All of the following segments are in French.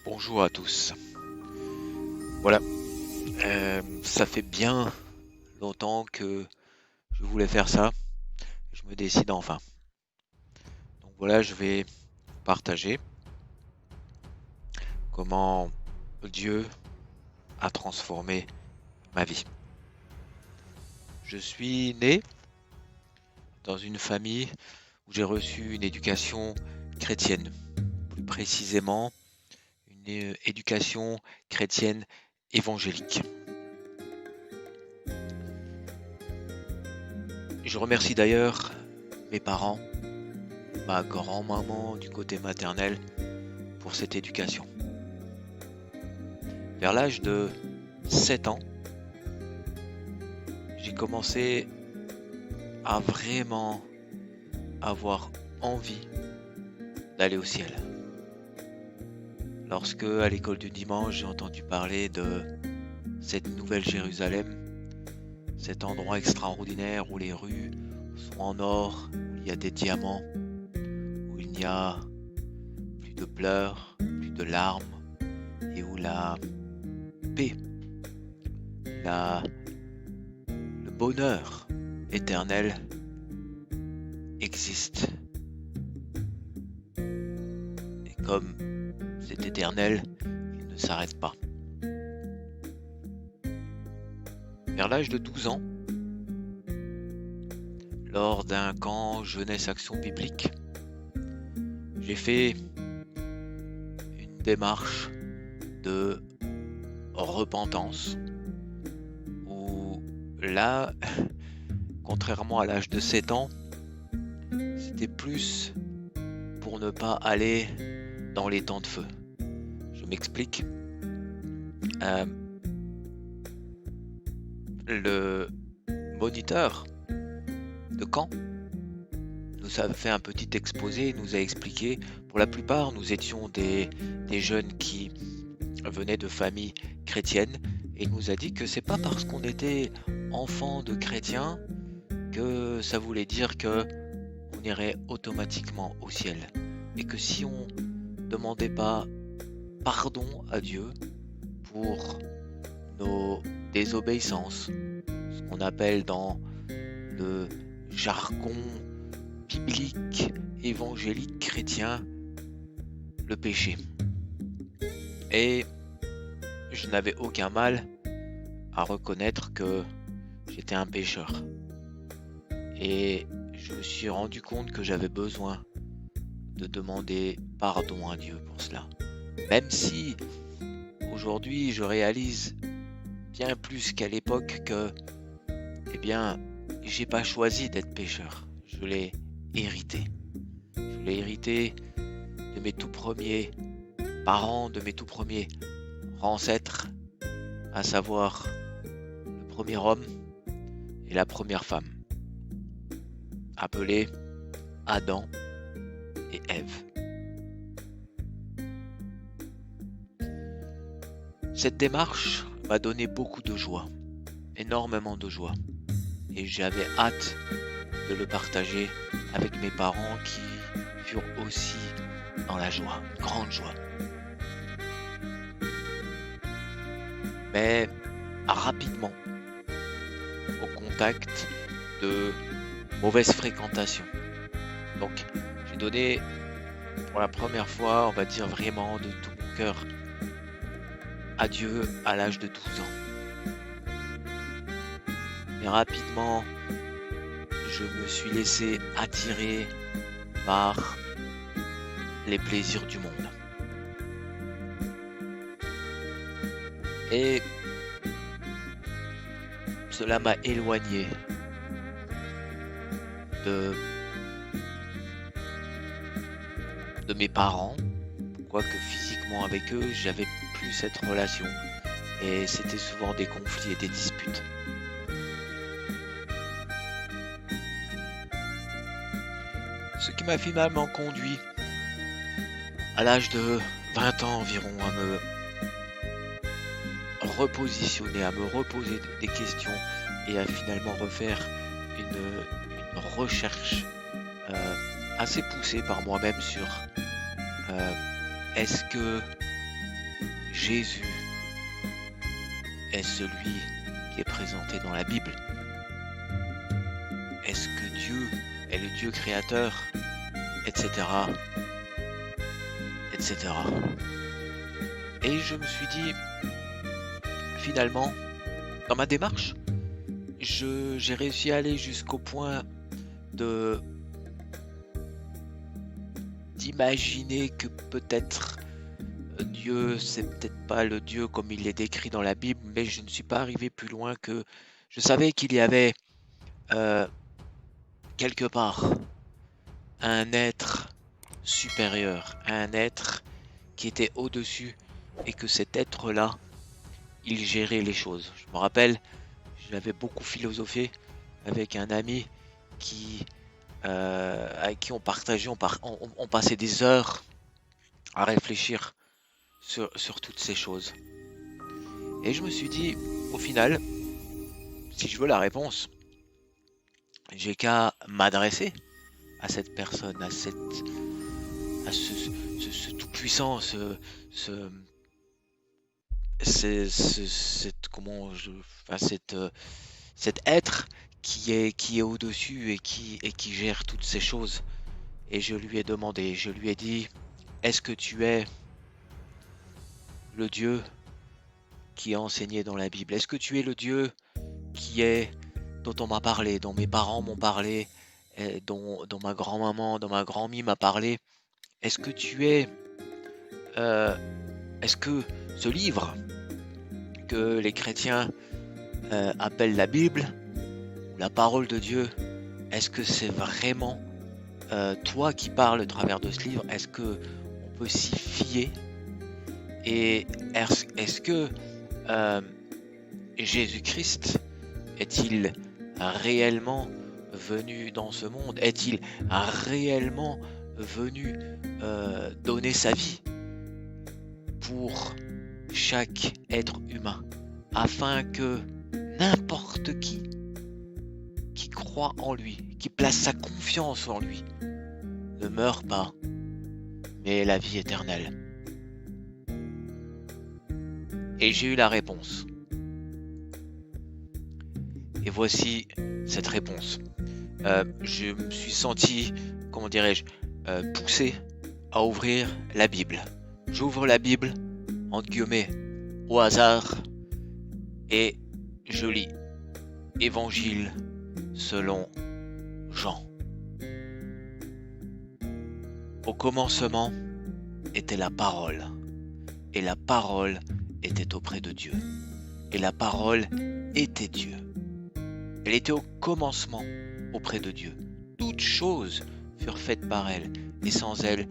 Bonjour à tous. Voilà, ça fait bien longtemps que je voulais faire ça. Je me décide enfin. Donc voilà, je vais partager comment Dieu a transformé ma vie. Je suis né dans une famille où j'ai reçu une éducation chrétienne, plus précisément une éducation chrétienne évangélique. Je remercie d'ailleurs mes parents, ma grand-maman du côté maternel pour cette éducation. Vers l'âge de 7 ans, j'ai commencé à vraiment avoir envie d'aller au ciel. Lorsque, à l'école du dimanche, j'ai entendu parler de cette nouvelle Jérusalem, cet endroit extraordinaire où les rues sont en or, où il y a des diamants, où il n'y a plus de pleurs, plus de larmes, et où la paix, le bonheur éternel existe. Et comme c'est éternel, il ne s'arrête pas. Vers l'âge de 12 ans, lors d'un camp jeunesse action biblique, j'ai fait une démarche de repentance où là, contrairement à l'âge de 7 ans, c'était plus pour ne pas aller dans les temps de feu. Je m'explique. Le moniteur de camp nous a fait un petit exposé, nous a expliqué. Pour la plupart, nous étions des jeunes qui venaient de familles chrétiennes et il nous a dit que c'est pas parce qu'on était enfant de chrétiens que ça voulait dire que on irait automatiquement au ciel et que si on demandait pas pardon à Dieu pour nos désobéissances, ce qu'on appelle dans le jargon biblique, évangélique, chrétien, le péché. Et je n'avais aucun mal à reconnaître que j'étais un pécheur. Et je me suis rendu compte que j'avais besoin de demander pardon à Dieu pour cela. Même si aujourd'hui je réalise bien plus qu'à l'époque que, eh bien, j'ai pas choisi d'être pécheur. Je l'ai hérité. Je l'ai hérité de mes tout premiers parents, de mes tout premiers ancêtres, à savoir le premier homme et la première femme, appelés Adam et Ève. Cette démarche m'a donné beaucoup de joie, énormément de joie, et j'avais hâte de le partager avec mes parents qui furent aussi dans la joie, une grande joie. Mais rapidement, au contact de mauvaise fréquentation. Donc, j'ai donné pour la première fois, on va dire vraiment de tout mon cœur, à Dieu à l'âge de 12 ans. Mais rapidement, je me suis laissé attirer par les plaisirs du monde. Et cela m'a éloigné de mes parents, quoique physiquement avec eux, j'avais plus cette relation et c'était souvent des conflits et des disputes. Ce qui m'a finalement conduit à l'âge de 20 ans environ à me repositionner, à me reposer des questions et à finalement refaire une recherche assez poussée par moi-même sur est-ce que Jésus est celui qui est présenté dans la Bible? Est-ce que Dieu est le Dieu créateur, etc., etc. Et je me suis dit, finalement, dans ma démarche, j'ai réussi à aller jusqu'au point de d'imaginer que peut-être Dieu, c'est peut-être pas le Dieu comme il est décrit dans la Bible, mais je ne suis pas arrivé plus loin que je savais qu'il y avait euh, quelque part un être supérieur, un être qui était au-dessus et que cet être-là, il gérait les choses. Je me rappelle, j'avais beaucoup philosophé avec un ami qui, avec qui on partageait, on passait des heures à réfléchir sur toutes ces choses. Et je me suis dit, au final, si je veux la réponse, j'ai qu'à m'adresser à cette personne, à ce tout-puissant, cet être qui est au-dessus et qui gère toutes ces choses. Et je lui ai demandé, je lui ai dit, est-ce que tu es le Dieu qui est enseigné dans la Bible? Est-ce que tu es le Dieu dont on m'a parlé, dont mes parents m'ont parlé, dont ma grand-maman, dont ma grand-mie m'a parlé? Est-ce que est-ce que ce livre que les chrétiens appellent la Bible, ou la parole de Dieu, est-ce que c'est vraiment toi qui parles au travers de ce livre? Est-ce que on peut s'y fier? Et est-ce que Jésus-Christ est-il réellement venu dans ce monde? Est-il réellement venu donner sa vie pour chaque être humain, afin que n'importe qui croit en lui, qui place sa confiance en lui, ne meure pas, mais ait la vie éternelle? Et j'ai eu la réponse. Et voici cette réponse. Je me suis senti, comment dirais-je, poussé à ouvrir la Bible. J'ouvre la Bible, entre guillemets, au hasard, et je lis Évangile selon Jean. Au commencement était la parole, et la parole était auprès de Dieu, et la parole était Dieu. Elle était au commencement auprès de Dieu. Toutes choses furent faites par elle, et sans elle,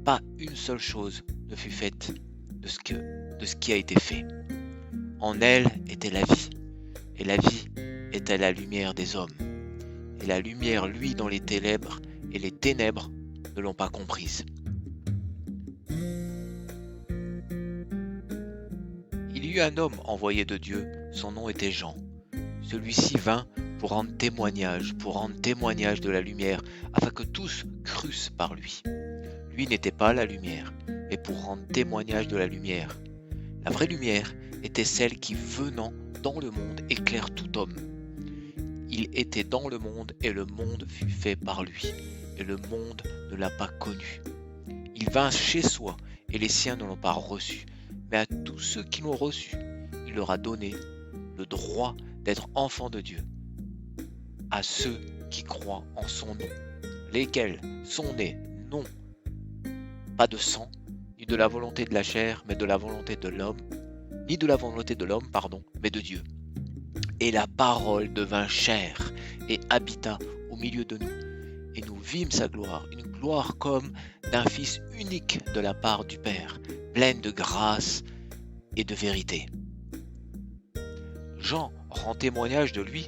pas une seule chose ne fut faite de ce qui a été fait. En elle était la vie, et la vie était la lumière des hommes. Et la lumière luit dans les ténèbres, et les ténèbres ne l'ont pas comprise. Il y eut un homme envoyé de Dieu, son nom était Jean. Celui-ci vint pour rendre témoignage de la lumière, afin que tous crussent par lui. Lui n'était pas la lumière, mais pour rendre témoignage de la lumière. La vraie lumière était celle qui, venant dans le monde, éclaire tout homme. Il était dans le monde, et le monde fut fait par lui, et le monde ne l'a pas connu. Il vint chez soi, et les siens ne l'ont pas reçu. Mais à tous ceux qui l'ont reçu, il leur a donné le droit d'être enfants de Dieu, à ceux qui croient en son nom, lesquels sont nés, non pas de sang, ni de la volonté de la chair, mais de la volonté de l'homme, mais de Dieu. Et la parole devint chair et habita au milieu de nous. Et nous vîmes sa gloire, une gloire comme d'un Fils unique de la part du Père, pleine de grâce et de vérité. Jean rend témoignage de lui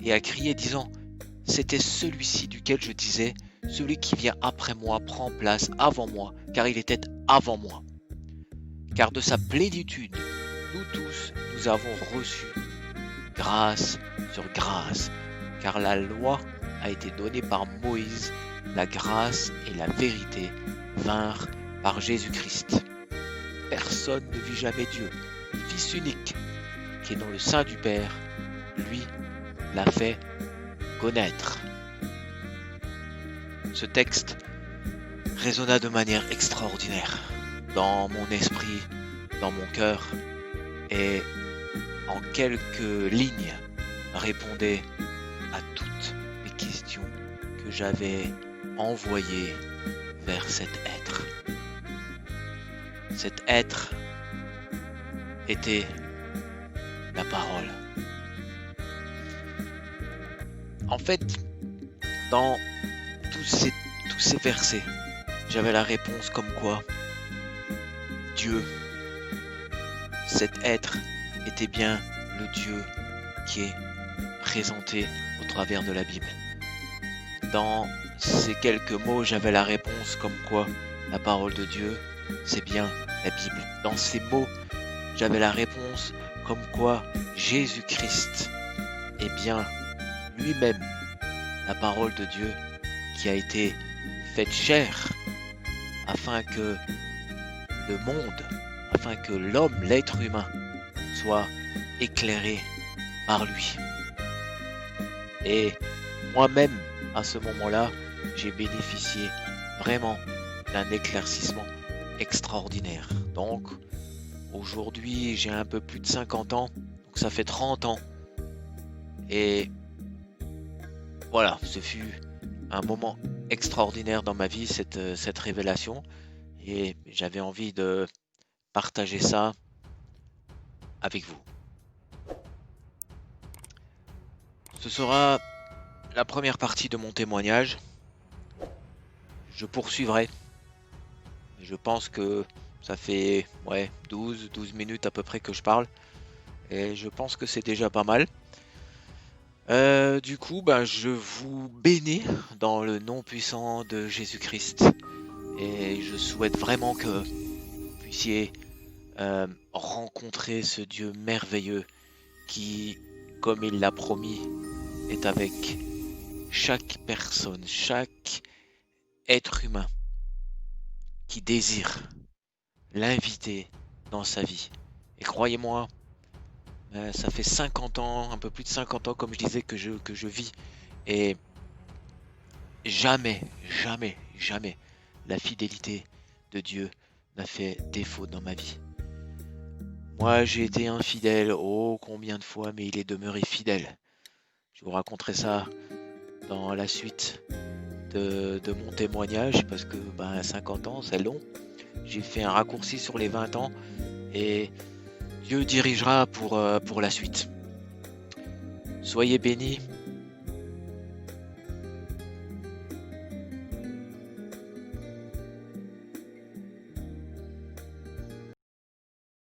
et a crié disant, « C'était celui-ci duquel je disais, celui qui vient après moi prend place avant moi, car il était avant moi. Car de sa plénitude, nous tous, nous avons reçu grâce sur grâce, car la loi a été donnée par Moïse, la grâce et la vérité vinrent par Jésus-Christ. » personne ne vit jamais Dieu. Le Fils unique, qui est dans le sein du Père, lui, l'a fait connaître. Ce texte résonna de manière extraordinaire dans mon esprit, dans mon cœur, et en quelques lignes répondait à toutes les questions que j'avais envoyées vers cet être. Cet être était la parole. En fait, dans tous ces versets, j'avais la réponse comme quoi Dieu, cet être, était bien le Dieu qui est présenté au travers de la Bible. Dans ces quelques mots, j'avais la réponse comme quoi la parole de Dieu, c'est bien la Bible. Dans ces mots, j'avais la réponse comme quoi Jésus-Christ est bien lui-même la parole de Dieu qui a été faite chair afin que le monde, afin que l'homme, l'être humain, soit éclairé par lui. Et moi-même, à ce moment-là, j'ai bénéficié vraiment d'un éclaircissement extraordinaire. Donc, aujourd'hui, j'ai un peu plus de 50 ans, donc ça fait 30 ans. Et voilà, ce fut un moment extraordinaire dans ma vie, cette révélation. Et j'avais envie de partager ça avec vous. Ce sera la première partie de mon témoignage. Je poursuivrai. Je pense que ça fait 12 minutes à peu près que je parle. Et je pense que c'est déjà pas mal. Du coup, je vous bénis dans le nom puissant de Jésus-Christ. Et je souhaite vraiment que vous puissiez rencontrer ce Dieu merveilleux qui, comme il l'a promis, est avec chaque personne, chaque être humain qui désire l'inviter dans sa vie. Et croyez-moi, ça fait 50 ans, un peu plus de 50 ans, comme je disais, que je vis. Et jamais la fidélité de Dieu n'a fait défaut dans ma vie. Moi, j'ai été infidèle, oh combien de fois, mais il est demeuré fidèle. Je vous raconterai ça dans la suite de mon témoignage, parce que 50 ans, c'est long. J'ai fait un raccourci sur les 20 ans, et Dieu dirigera pour la suite. Soyez bénis.